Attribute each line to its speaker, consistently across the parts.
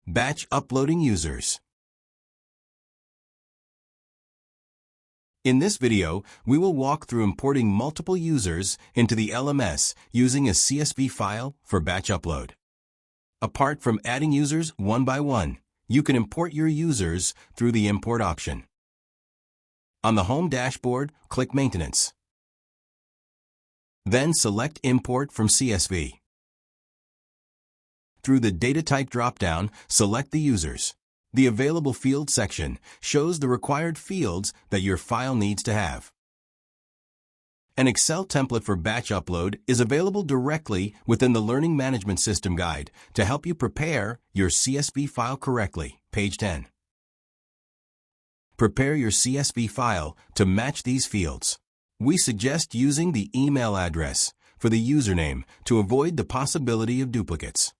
Speaker 1: Batch uploading users. In this video, we will walk through importing multiple users into the LMS using a CSV file for batch upload. Apart from adding users one by one, you can import your users through the Import option. On the Home dashboard, click Maintenance. Then select Import from CSV. Through the Data Type drop-down, select the users. The Available Fields section shows the required fields that your file needs to have. An Excel template for batch upload is available directly within the Learning Management System guide to help you prepare your CSV file correctly, page 10. Prepare your CSV file to match these fields. We suggest using the email address for the username to avoid the possibility of duplicates.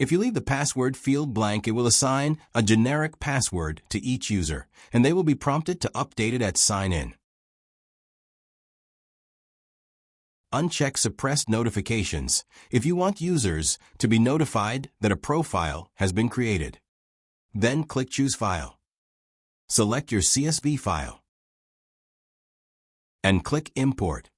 Speaker 1: If you leave the password field blank, it will assign a generic password to each user, and they will be prompted to update it at sign-in. Uncheck Suppressed Notifications if you want users to be notified that a profile has been created. Then click Choose File. Select your CSV file and click Import.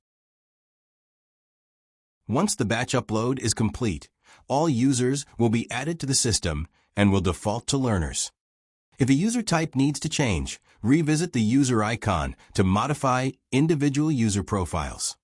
Speaker 1: Once the batch upload is complete, all users will be added to the system and will default to learners. If a user type needs to change, revisit the user icon to modify individual user profiles.